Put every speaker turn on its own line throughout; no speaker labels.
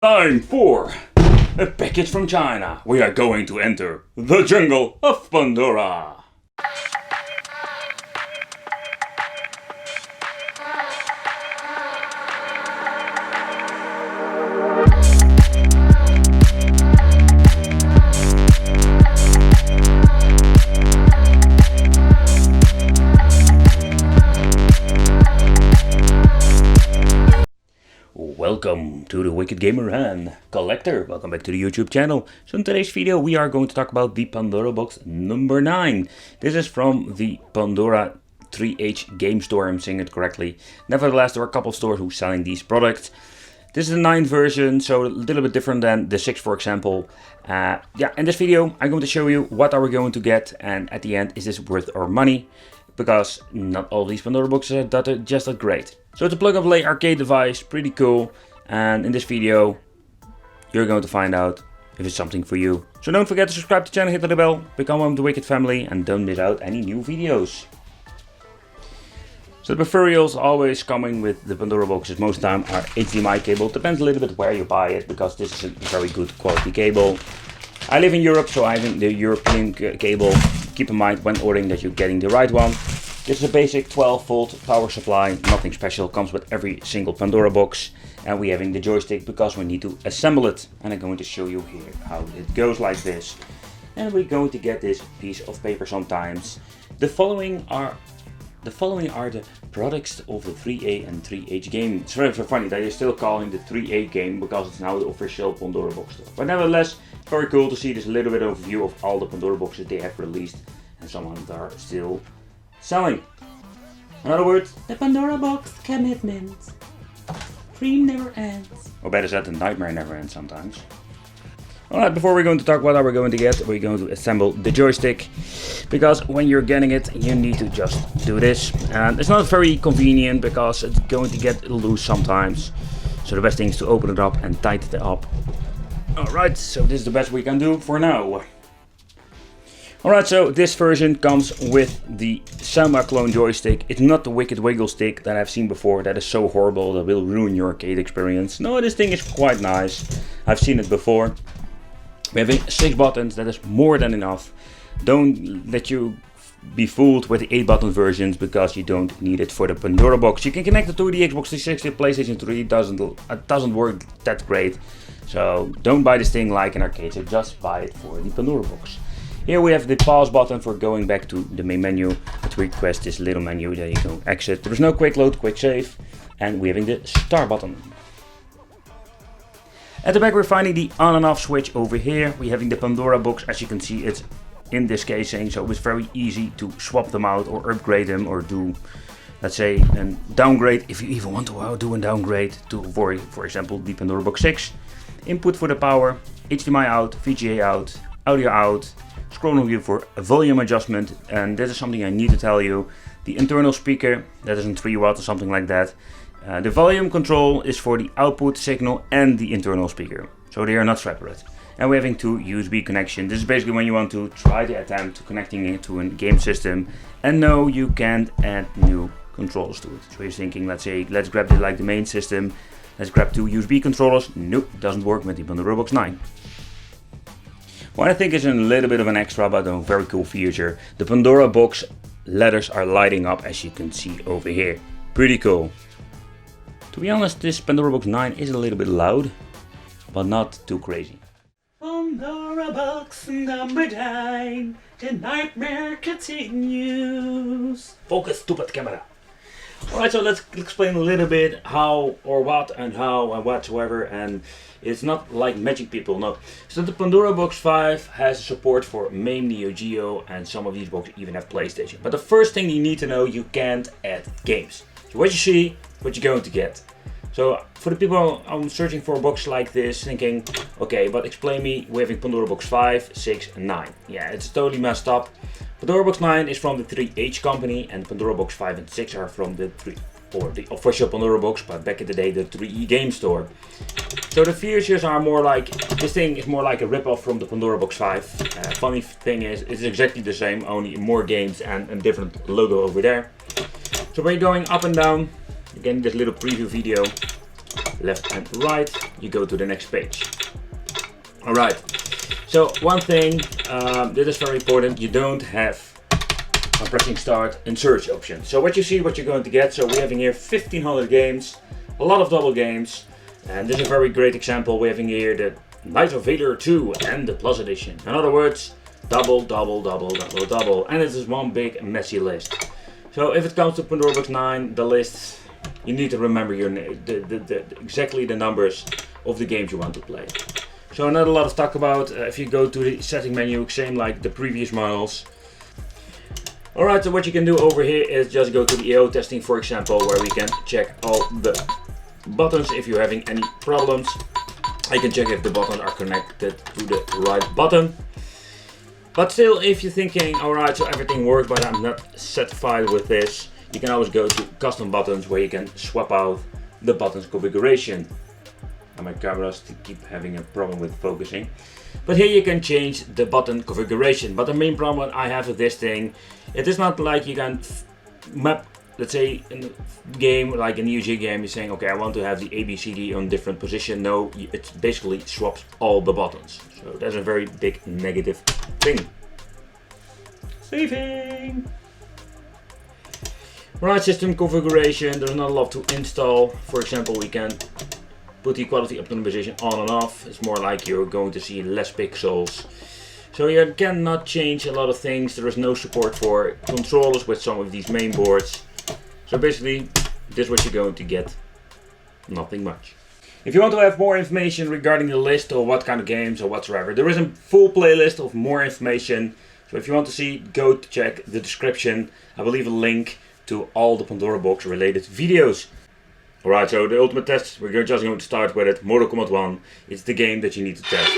Time for a package from China. We are going to enter the jungle of Pandora. Welcome to the Wicked Gamer and Collector. Welcome back to the YouTube channel. So in today's video we are going to talk about the Pandora box number 9. This is from the Pandora 3H game store, I'm saying it correctly. Nevertheless, there are a couple of stores who are selling these products. This is the 9th version, so a little bit different than the 6, for example. In this video I'm going to show you what are we going to get, and at the end, is this worth our money? Because not all these Pandora boxes are just that great. So it's a plug and play arcade device, pretty cool. And in this video, you're going to find out if it's something for you. So don't forget to subscribe to the channel, hit the bell, become one of the Wicked family, and don't miss out any new videos. So the peripherals always coming with the Pandora boxes most of the time are Hdmi cable. It depends a little bit where you buy it, because this is a very good quality cable. I live in Europe, so I have the European cable. Keep in mind when ordering that you're getting the right one. This is a basic 12 volt power supply, nothing special, comes with every single Pandora box. And we're having the joystick because we need to assemble it. And I'm going to show you here how it goes like this. And we're going to get this piece of paper sometimes. The following are the products of the 3A and 3H game. It's very funny that you're still calling the 3A game because it's now the official Pandora box store. But nevertheless, very cool to see this little bit overview of all the Pandora boxes they have released. And some of them are still selling. In other words,
the Pandora box commitment. Dream never ends.
Or better said, the nightmare never ends sometimes. Alright, before we're going to talk what are we going to get, we're going to assemble the joystick. Because when you're getting it, you need to just do this. And it's not very convenient because it's going to get loose sometimes. So the best thing is to open it up and tighten it up. Alright, so this is the best we can do for now. Alright, so this version comes with the Selma clone joystick. It's not the Wicked Wiggle stick that I've seen before. That is so horrible, that will ruin your arcade experience. No, this thing is quite nice. I've seen it before. We have 6 buttons, that is more than enough. Don't let you be fooled with the 8 button versions, because you don't need it for the Pandora box. You can connect it to the Xbox 360, PlayStation 3, it doesn't work that great. So don't buy this thing like an arcade, so just buy it for the Pandora box. Here we have the pause button for going back to the main menu. It requests this little menu that you can exit. There is no quick load, quick save. And we're having the start button. At the back we're finding the on and off switch over here. We're having the Pandora box. As you can see, it's in this casing, so it's very easy to swap them out or upgrade them, or do, let's say, a downgrade, if you even want to do a downgrade to, for example, the Pandora box 6. Input for the power, HDMI out, VGA out, audio out, scroll wheel for a volume adjustment, and this is something I need to tell you. The internal speaker, that is in 3 watts or something like that. The volume control is for the output signal and the internal speaker, so they are not separate. And we're having 2 USB connections. This is basically when you want to try to attempt to connecting it to a game system, and no, you can't add new controllers to it. So you're thinking, let's say, let's grab the main system, let's grab 2 USB controllers. Nope, doesn't work with the Pandora box 9. What I think is a little bit of an extra but a very cool feature, the Pandora box letters are lighting up, as you can see over here. Pretty cool. To be honest, this Pandora box 9 is a little bit loud, but not too crazy.
Pandora box number 9, the nightmare continues.
Focus, stupid camera. Alright, so let's explain a little bit how or what and how and whatsoever, and it's not like magic people, no. So the Pandora box 5 has support for MAME, Neo Geo, and some of these boxes even have PlayStation. But the first thing you need to know, you can't add games. So what you see, what you're going to get. So for the people I'm searching for a box like this, thinking, okay, but explain me, we're having Pandora box 5, 6 and 9. Yeah, it's totally messed up. Pandora box 9 is from the 3H company, and Pandora box 5 and 6 are from the official Pandora box, but back in the day the 3E game store. So the features are more like, this thing is more like a rip-off from the Pandora box 5. Funny thing is, it's exactly the same, only more games and a different logo over there. So when you're going up and down, you're getting this little preview video. left and right, you go to the next page. Alright, so one thing, that is very important, you don't have, I'm pressing start, and search option. So what you see, what you're going to get, so we're having here 1500 games, a lot of double games, and this is a very great example. We're having here the Knight of Vader 2 and the Plus Edition. In other words, double, double, double, double, double, and it is one big messy list. So if it comes to Pandora Box 9, the lists, you need to remember your exactly the numbers of the games you want to play. So not a lot to talk about. If you go to the setting menu, same like the previous models. Alright, so what you can do over here is just go to the EO testing, for example, where we can check all the buttons. If you're having any problems, I can check if the buttons are connected to the right button. But still, if you're thinking, alright, so everything works, but I'm not satisfied with this, you can always go to custom buttons where you can swap out the buttons configuration. And my cameras keep having a problem with focusing. But here you can change the button configuration. But the main problem I have with this thing, it is not like you can map, let's say in a game, like a Neo Geo game, you're saying, okay, I want to have the ABCD on different position. No, it basically swaps all the buttons. So that's a very big negative thing. Saving! Right, system configuration, there's not a lot to install. For example, we can put the quality optimization on and off. It's more like you're going to see less pixels. So you cannot change a lot of things. There is no support for controllers with some of these main boards. So basically, this is what you're going to get. Nothing much. If you want to have more information regarding the list or what kind of games or whatsoever, there is a full playlist of more information. So if you want to see, go to check the description. I will leave a link to all the Pandora Box related videos. Alright, so the ultimate test, we're just going to start with it. Mortal Kombat 1, it's the game that you need to test.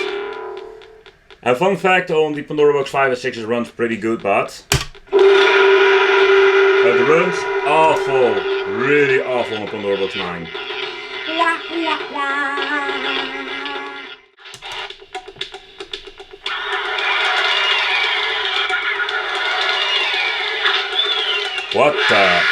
And fun fact, on the Pandora Box 5 and 6 it runs pretty good, but it runs awful, really awful on Pandora Box 9. What the?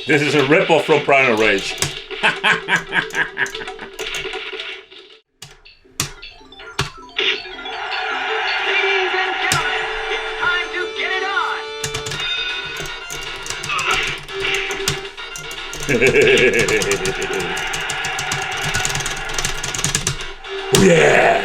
This is a ripoff from Primal Rage. Yeah!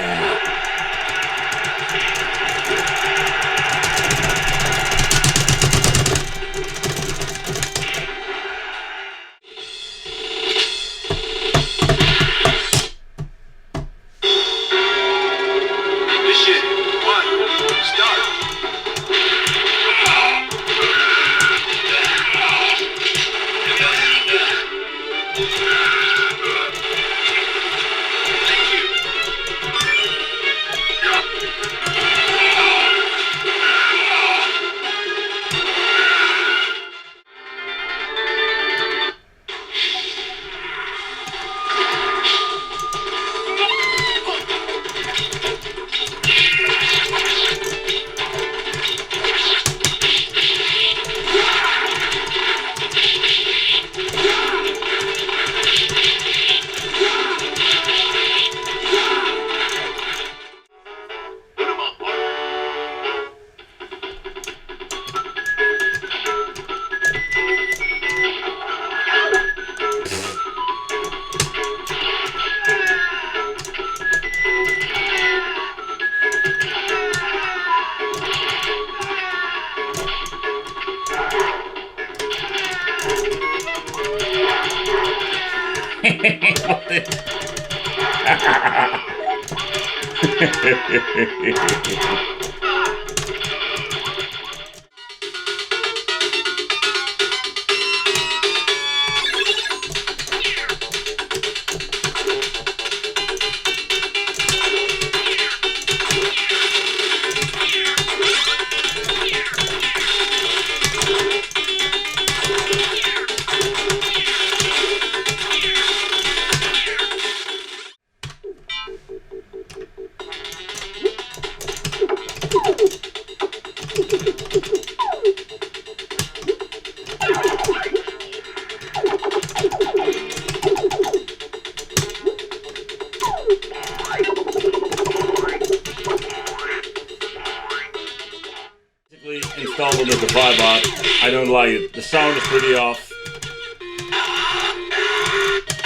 installed on the Vibot. I don't like it. The sound is pretty off.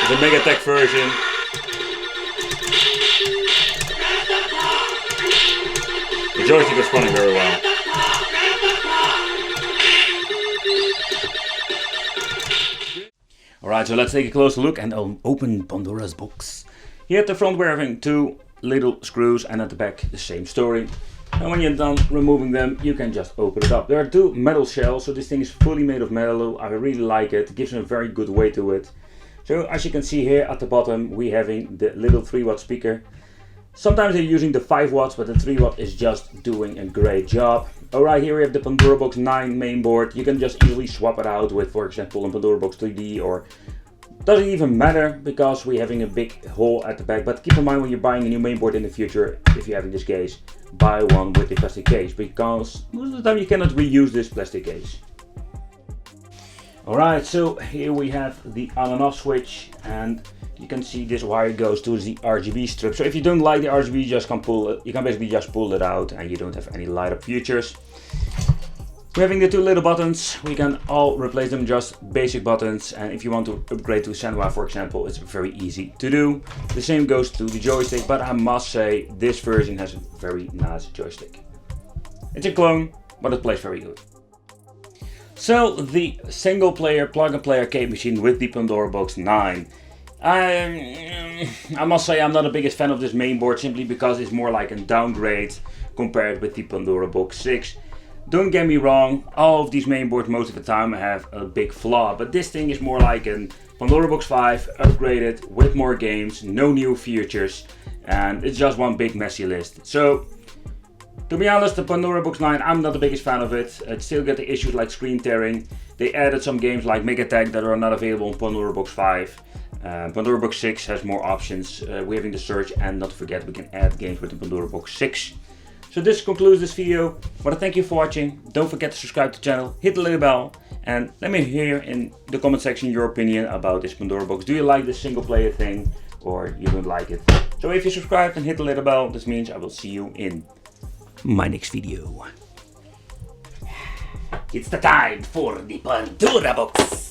The Megatech version. The joystick is running very well. Alright, so let's take a closer look and open Pandora's box. Here at the front we're having two little screws and at the back the same story. And when you're done removing them, you can just open it up. There are two metal shells, so this thing is fully made of metal. I really like it. It gives a very good weight to it. So as you can see here at the bottom, we're having the little 3-watt speaker. Sometimes they're using the 5 watts, but the 3 watt is just doing a great job. Alright, here we have the Pandora Box 9 mainboard. You can just easily swap it out with, for example, a Pandora Box 3D, or doesn't even matter because we're having a big hole at the back. But keep in mind when you're buying a new mainboard in the future, if you're having this case, buy one with the plastic case, because most of the time you cannot reuse this plastic case. Alright, so here we have the on and off switch, and you can see this wire goes to the RGB strip. So if you don't like the RGB, you can pull it. You can basically just pull it out, and you don't have any light up features. We're having the two little buttons. We can all replace them just basic buttons, and if you want to upgrade to Senwa, for example, it's very easy to do. The same goes to the joystick, but I must say this version has a very nice joystick. It's a clone, but it plays very good. So the single player plug and play arcade machine with the Pandora Box 9. I must say I'm not the biggest fan of this mainboard, simply because it's more like a downgrade compared with the Pandora Box 6. Don't get me wrong, all of these mainboards most of the time have a big flaw, but this thing is more like a Pandora Box 5 upgraded with more games, no new features, and it's just one big messy list. So to be honest, the Pandora Box 9, I'm not the biggest fan of it. It still get the issues like screen tearing. They added some games like Megatech that are not available on Pandora Box 5. Pandora Box 6 has more options. We're having the search, and not to forget we can add games with the Pandora Box 6. So this concludes this video. I want to thank you for watching. Don't forget to subscribe to the channel, hit the little bell, and let me hear in the comment section your opinion about this Pandora Box. Do you like this single player thing, or you don't like it? So if you subscribe and hit the little bell, this means I will see you in my next video. It's the time for the Pandora Box.